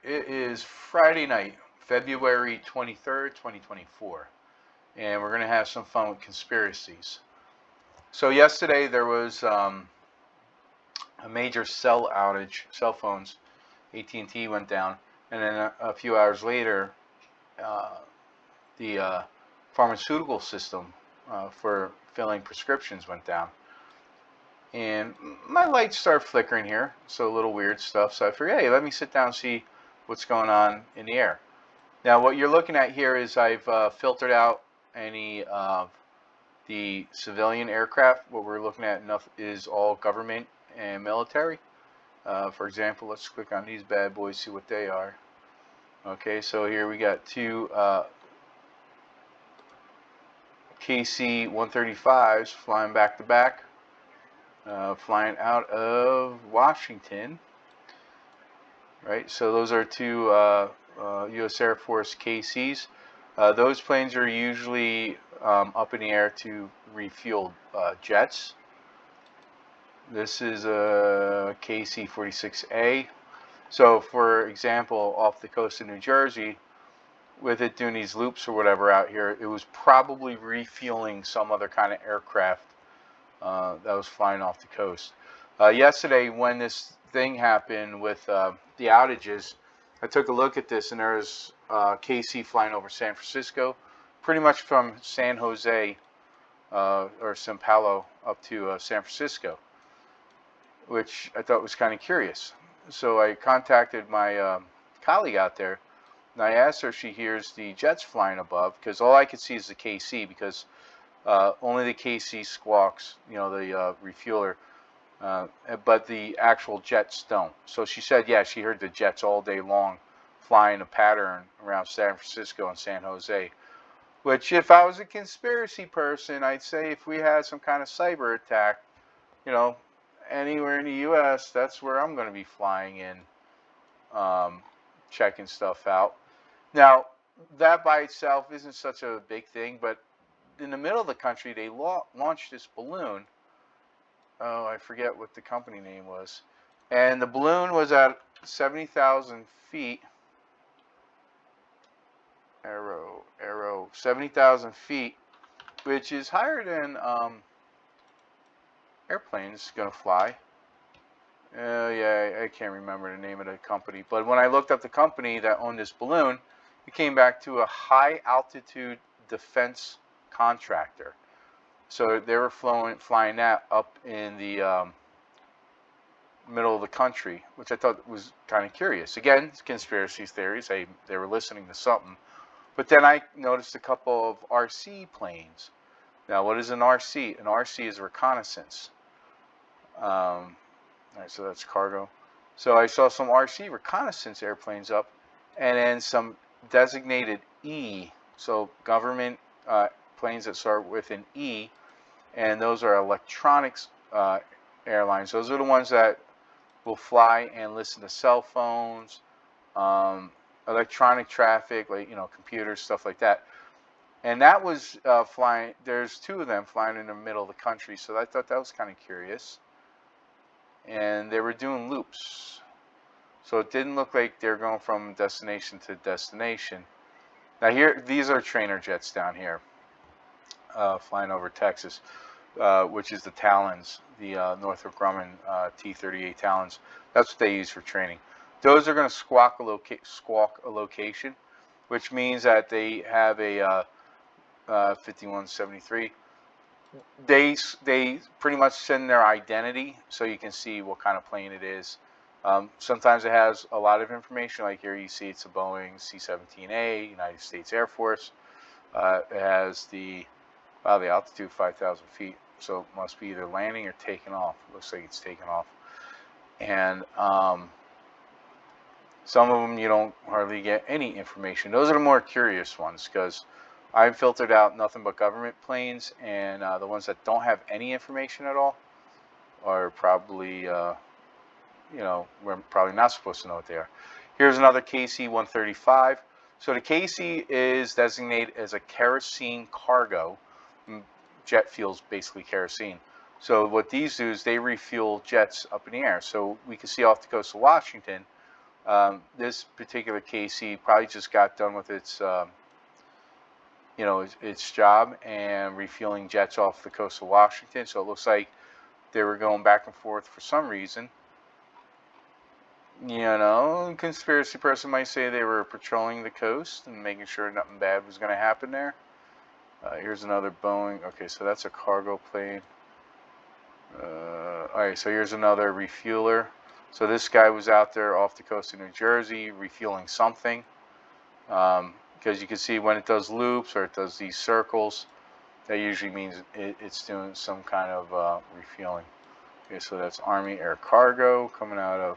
It is Friday night, February 23rd, 2024, and we're going to have some fun with conspiracies. So, yesterday there was a major cell outage, cell phones, at&t went down, and then a few hours later, uh, the pharmaceutical system for filling prescriptions went down. And my lights start flickering here, so a little weird stuff. So I figured, hey, let me sit down and see what's going on in the air. Now, what you're looking at here is I've filtered out any of the civilian aircraft. What we're looking at is all government and military. For example, let's click on these bad boys, see what they are. Okay, so here we got two KC-135s flying back to back, flying out of Washington. Right, so those are two U.S. Air Force KCs. Those planes are usually up in the air to refuel jets. This is a KC-46A. So, for example, off the coast of New Jersey, with it doing these loops or whatever out here, it was probably refueling some other kind of aircraft that was flying off the coast. Yesterday, when this thing happened with the outages, I took a look at this, and there was KC flying over San Francisco, pretty much from San Jose or Sao Paulo up to San Francisco, which I thought was kind of curious. So I contacted my colleague out there, and I asked her if she hears the jets flying above, because all I could see is the KC, because only the KC squawks, you know, the refueler. But the actual jets don't. So she said, yeah, she heard the jets all day long flying a pattern around San Francisco and San Jose. Which, if I was a conspiracy person, I'd say if we had some kind of cyber attack, you know, anywhere in the U.S., that's where I'm going to be flying in, checking stuff out. Now, that by itself isn't such a big thing, but in the middle of the country, they launched this balloon. Oh, I forget what the company name was. And the balloon was at 70,000 feet. Arrow, 70,000 feet, which is higher than airplanes going to fly. Yeah, I can't remember the name of the company. But when I looked up the company that owned this balloon, it came back to a high altitude defense contractor. So they were flying that up in the middle of the country, which I thought was kind of curious. Again, it's conspiracy theories. They were listening to something. But then I noticed a couple of RC planes. Now, what is an RC? An RC is reconnaissance. All right, so that's cargo. So I saw some RC reconnaissance airplanes up, and then some designated E, so government planes that start with an E, and those are electronics airlines. Those are the ones that will fly and listen to cell phones, electronic traffic, like, you know, computers, stuff like that. And that was flying. There's two of them flying in the middle of the country, so I thought that was kind of curious. And they were doing loops, so it didn't look like they're going from destination to destination. Now here, these are trainer jets down here, flying over Texas, which is the Talons, the Northrop Grumman T-38 Talons. That's what they use for training. Those are going to squawk a location, which means that they have a 5173. They pretty much send their identity, so you can see what kind of plane it is. Sometimes it has a lot of information, like here you see it's a Boeing C-17A, United States Air Force. It has the altitude 5,000 feet, so it must be either landing or taking off. Looks like it's taking off. And some of them you don't hardly get any information. Those are the more curious ones, because I've filtered out nothing but government planes, and the ones that don't have any information at all are probably, you know, we're probably not supposed to know what they are. Here's another KC-135. So the KC is designated as a kerosene cargo. Jet fuel's basically kerosene. So what these do is they refuel jets up in the air. So we can see off the coast of Washington, This particular KC probably just got done with its its job and refueling jets off the coast of Washington. So it looks like they were going back and forth for some reason. A conspiracy person might say they were patrolling the coast and making sure nothing bad was going to happen there. Here's another Boeing. Okay, so that's a cargo plane. Alright, so here's another refueler. So this guy was out there off the coast of New Jersey refueling something. Because you can see when it does loops or it does these circles, that usually means it's doing some kind of refueling. Okay, so that's Army Air Cargo coming out of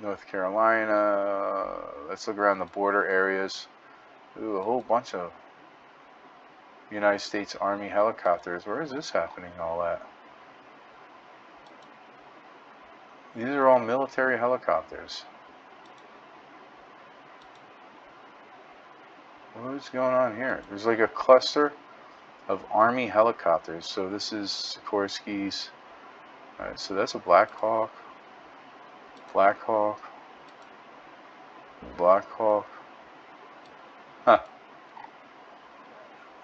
North Carolina. Let's look around the border areas. Ooh, a whole bunch of United States Army helicopters. Where is this happening all at? These are all military helicopters. What is going on here? There's like a cluster of Army helicopters. So this is Sikorsky's. Alright, so that's a Black Hawk. Black Hawk. Black Hawk. Huh.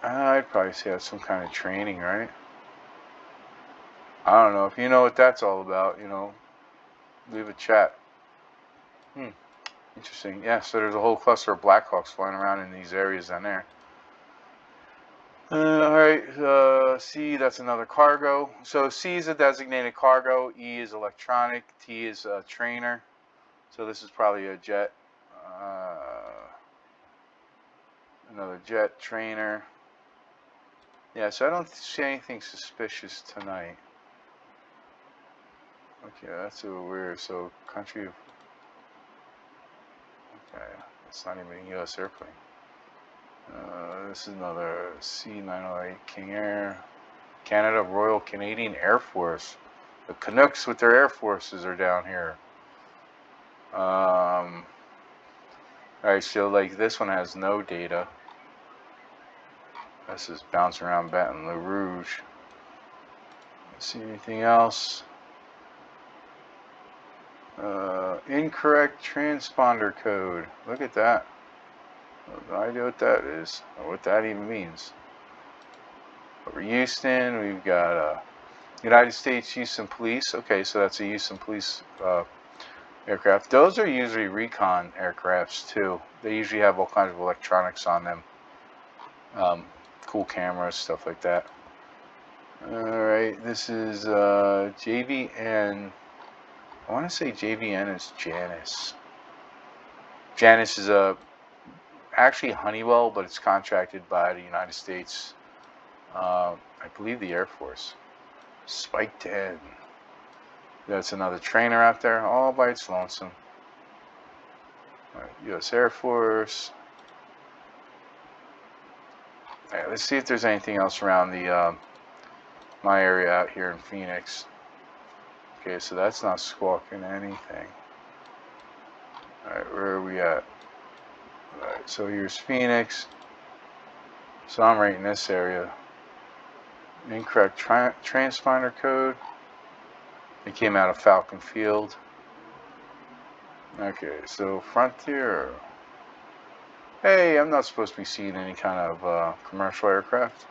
I'd probably say that's some kind of training, right? I don't know. If you know what that's all about, leave a chat. Interesting. Yeah, so there's a whole cluster of Black Hawks flying around in these areas down there. Alright, C, that's another cargo. So C is a designated cargo, E is electronic, T is a trainer. So this is probably a jet. Another jet trainer. Yeah, so I don't see anything suspicious tonight. Okay, that's a little weird. So country of... Okay, it's not even a U.S. airplane. This is another C908 King Air. Canada Royal Canadian Air Force. The Canucks with their air forces are down here. Alright, so like this one has no data. This is bouncing around Baton Rouge. See anything else? Incorrect transponder code. Look at that. I have no idea what that is or what that even means. Over Houston, we've got United States Houston Police. Okay, so that's a Houston Police aircraft. Those are usually recon aircrafts too. They usually have all kinds of electronics on them. Cool cameras, stuff like that. Alright, this is JVN. I want to say JVN is Janus. Janus is actually Honeywell, but it's contracted by the United States. I believe the Air Force. Spike 10. That's another trainer out there, all by its lonesome. Right, U.S. Air Force. Right, let's see if there's anything else around the my area out here in Phoenix. Okay, so that's not squawking anything. Alright, where are we at? Alright, so here's Phoenix. So I'm right in this area. Incorrect transponder code. It came out of Falcon Field. Okay, so Frontier. Hey, I'm not supposed to be seeing any kind of commercial aircraft.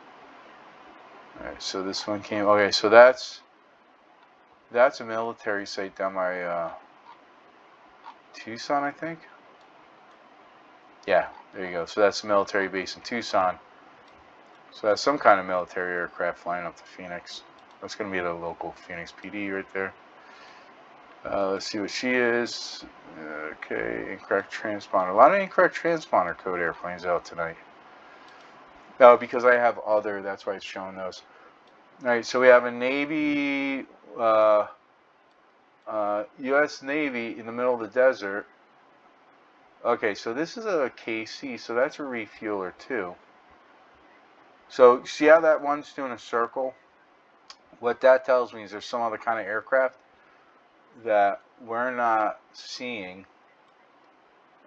Alright, so this one came. Okay, so that's a military site down by Tucson, I think. Yeah, there you go. So that's a military base in Tucson. So that's some kind of military aircraft flying up to Phoenix. That's going to be the local Phoenix PD right there. Let's see what she is. Okay, incorrect transponder. A lot of incorrect transponder code airplanes out tonight. No, because I have other, that's why it's showing those. Alright, so we have a Navy, U.S. Navy in the middle of the desert. Okay, so this is a KC, so that's a refueler too. So see how that one's doing a circle? What that tells me is there's some other kind of aircraft that we're not seeing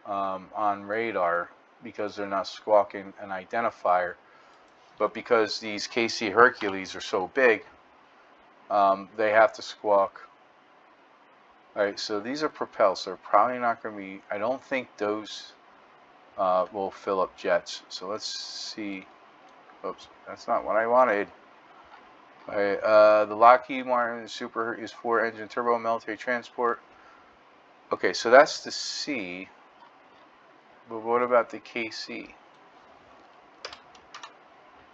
on radar because they're not squawking an identifier. But because these KC Hercules are so big, they have to squawk Alright, so these are propelled, so they're probably not going to be, I don't think those will fill up jets. So let's see. Oops, that's not what I wanted. Alright, the Lockheed Martin Super Hercules 4 engine turbo military transport. Okay, so that's the C. But what about the KC?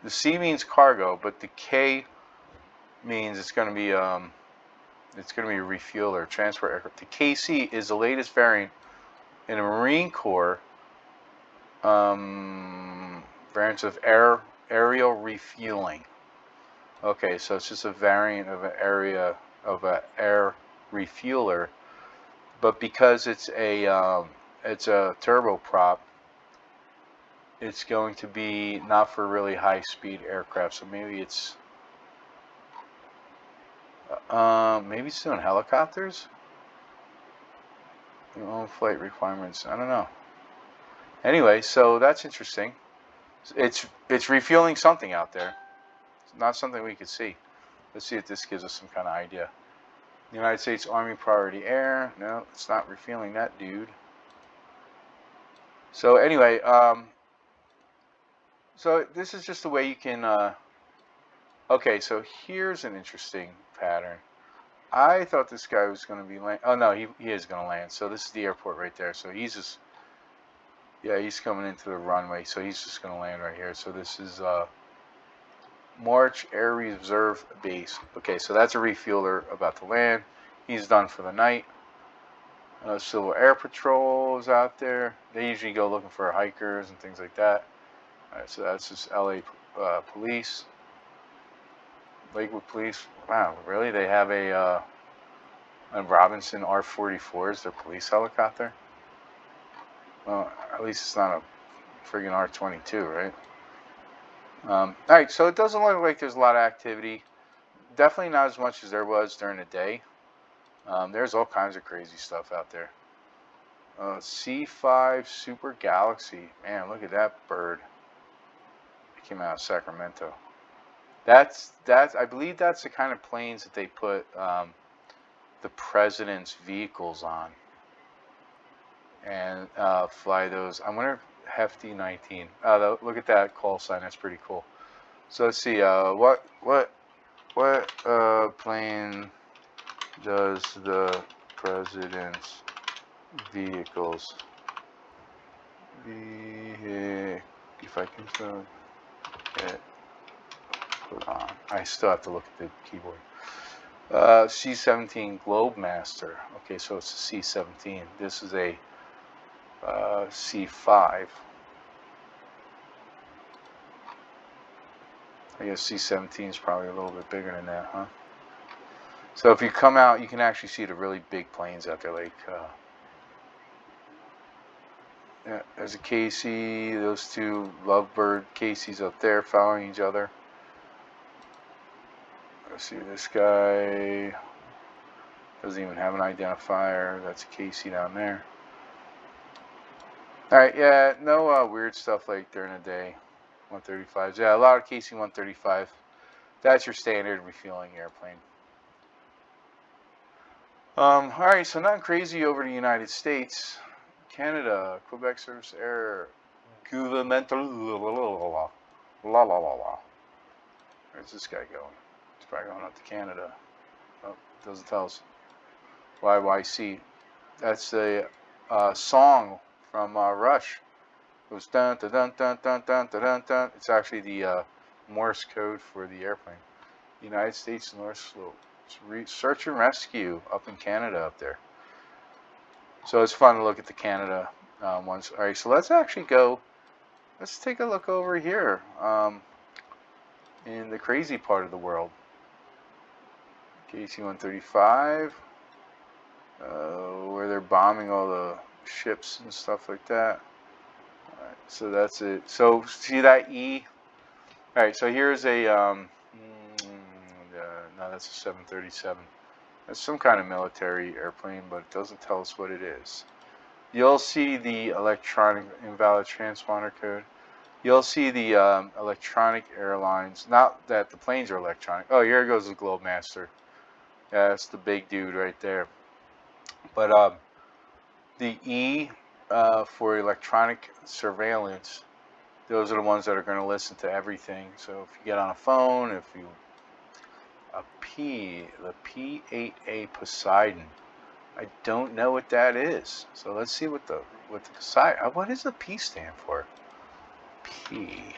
The C means cargo, but the K means it's going to be a refueler, transport aircraft. The KC is the latest variant in a Marine Corps branch of aerial refueling. Okay, so it's just a variant of an air refueler, but because it's a turboprop, it's going to be not for really high-speed aircraft. So maybe it's doing helicopters. Your own flight requirements. I don't know. Anyway, so that's interesting. It's refueling something out there. It's not something we could see. Let's see if this gives us some kind of idea. United States Army Priority Air. No, it's not refueling that, dude. So anyway, so this is just the way you can. Okay, so here's an interesting pattern. I thought this guy was going to be land. Oh no, he is going to land. So this is the airport right there. So he's just, yeah, he's coming into the runway. So he's just going to land right here. So this is March Air Reserve Base. Okay, so that's a refueler about to land. He's done for the night. Civil Air Patrol is out there. They usually go looking for hikers and things like that. All right, so that's just LA Police. Lakewood Police. Wow, really? They have a Robinson R-44 as their police helicopter? Well, at least it's not a friggin' R-22, right? Alright, so it doesn't look like there's a lot of activity. Definitely not as much as there was during the day. There's all kinds of crazy stuff out there. C5 Super Galaxy. Man, look at that bird. It came out of Sacramento. That's I believe that's the kind of planes that they put the president's vehicles on and fly those. I wonder if Hefty 19. Look at that call sign. That's pretty cool. So let's see. What plane does the president's vehicles? If I can get put on. I still have to look at the keyboard. C-17 Globemaster. Okay, so it's a C-17. This is a C-5. I guess C-17 is probably a little bit bigger than that, huh? So if you come out, you can actually see the really big planes out there, like yeah, there's a KC, those two Lovebird KCs up there following each other. Let's see, this guy doesn't even have an identifier. That's a KC down there. Alright, yeah, no weird stuff like during the day. 135s. Yeah, a lot of KC 135. That's your standard refueling airplane. Alright, so nothing crazy over the United States. Canada, Quebec Service Air, Governmental. Where's this guy going? He's probably going up to Canada. Oh, it doesn't tell us. YYC. That's a song from Rush. It was dun dun dun dun dun dun dun dun. It's actually the Morse code for the airplane. United States North Slope. Search and rescue up in Canada up there. So it's fun to look at the Canada ones. All right, so let's actually go. Let's take a look over here in the crazy part of the world. KC-135, where they're bombing all the ships and stuff like that. All right, so that's it. So see that E? All right, so here's a no, that's a 737. That's some kind of military airplane, but it doesn't tell us what it is. You'll see the electronic invalid transponder code. You'll see the electronic airlines. Not that the planes are electronic. Oh, here goes the Globemaster. Yeah, that's the big dude right there. But the E for electronic surveillance, those are the ones that are going to listen to everything. So if you get on a phone, if you a P, the P8A Poseidon. I don't know what that is. So let's see what the Poseidon. What does the P stand for? P.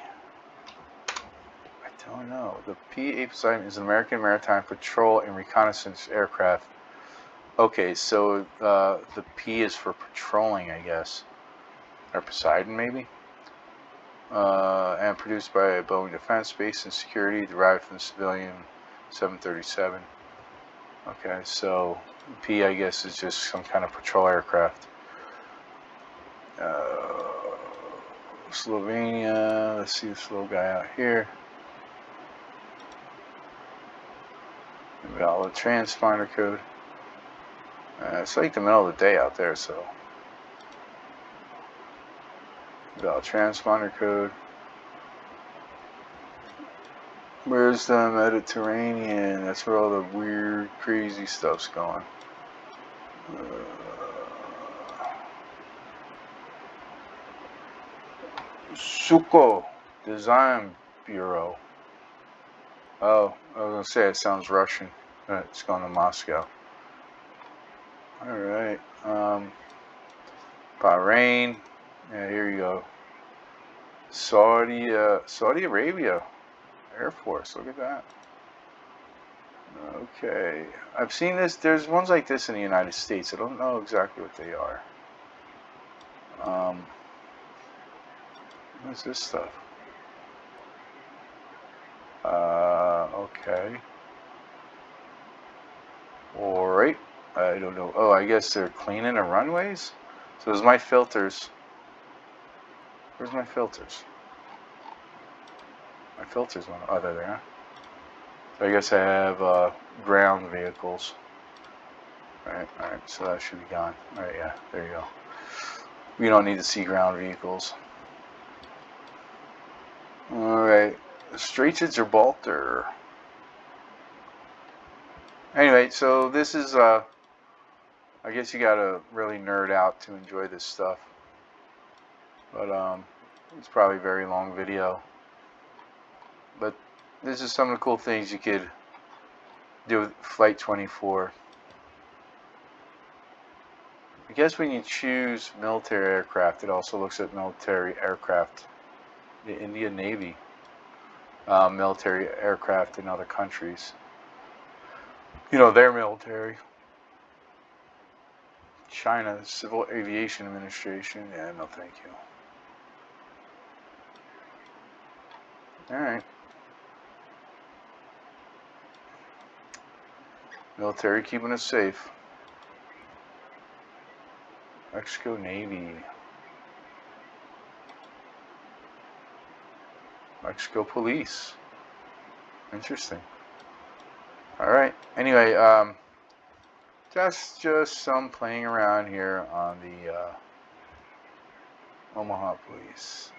I don't know. The P8 Poseidon is an American maritime patrol and reconnaissance aircraft. Okay, so the P is for patrolling, I guess, or Poseidon maybe. And produced by Boeing Defense, Space and Security, derived from the civilian 737. Okay, so P, I guess, is just some kind of patrol aircraft. Slovenia, let's see this little guy out here. Valid transponder code. It's like the middle of the day out there, so. Valid transponder code. Where's the Mediterranean? That's where all the weird, crazy stuff's going. Suko Design Bureau. Oh, I was gonna say it sounds Russian. It's going to Moscow. All right. Bahrain. Yeah, here you go. Saudi Arabia Air Force. Look at that. Okay, I've seen this. There's ones like this in the United States. I don't know exactly what they are. What's this stuff? Okay. All right. I don't know. Oh, I guess they're cleaning the runways. So there's my filters. Where's my filters? My filters went. Oh, they're there. So I guess I have ground vehicles. All right. So that should be gone. All right, yeah. There you go. We don't need to see ground vehicles. All right. Straits of Gibraltar. Anyway, so this is I guess you gotta really nerd out to enjoy this stuff. But it's probably a very long video. But this is some of the cool things you could do with Flight24. I guess when you choose military aircraft, it also looks at military aircraft, the Indian Navy, military aircraft in other countries. You know, their military. China Civil Aviation Administration. Yeah, no thank you. Alright. Military keeping us safe. Mexico Navy. Mexico Police. Interesting. Alright. Anyway, just some playing around here on the Omaha Police.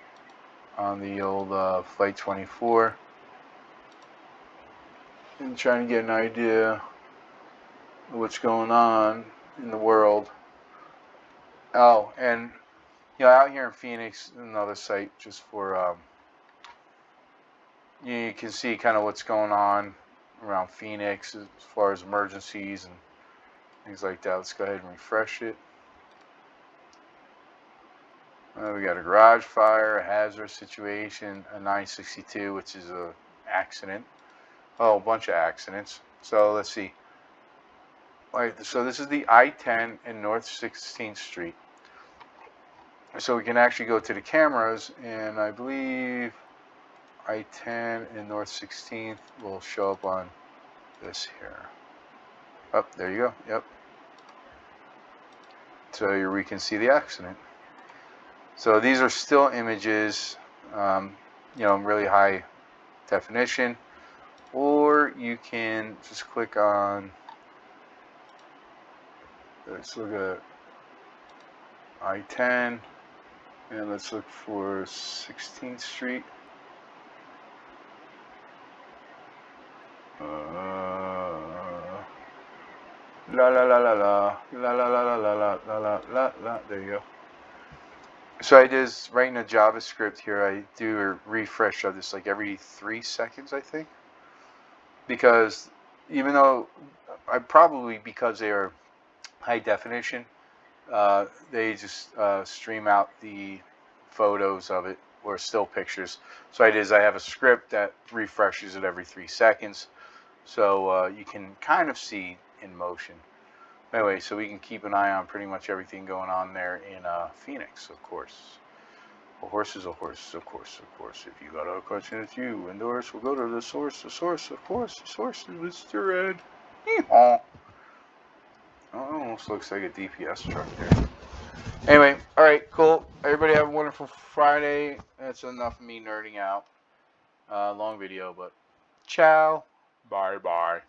On the old Flight24. And trying to get an idea of what's going on in the world. Oh, and you know, out here in Phoenix, another site just for you can see kind of what's going on around Phoenix as far as emergencies and things like that. Let's go ahead and refresh it. We got a garage fire, a hazardous situation, a 962, which is a accident. Oh, a bunch of accidents. So let's see. Right, so this is the I-10 and North 16th Street. So we can actually go to the cameras, and I believe I-10 and North 16th will show up on this here. Oh, there you go. Yep. So here we can see the accident. So these are still images, you know, really high definition, or you can just click on. Let's look at I-10, and let's look for 16th Street. La la la la la la la la la la la la la la. There you go. So I just writing a JavaScript here. I do a refresh of this like every 3 seconds, I think, because even though because they are high definition, they just stream out the photos of it or still pictures. So I have a script that refreshes it every 3 seconds, so you can kind of see in motion. Anyway, so we can keep an eye on pretty much everything going on there in Phoenix, of course. A horse is a horse, of course, of course. If you got a question, it's you. And Doris will go to the source, of course. The source is Mr. Ed. Yeehaw. Oh, it almost looks like a DPS truck there. Anyway, alright, cool. Everybody have a wonderful Friday. That's enough of me nerding out. Long video, but ciao. Bye-bye.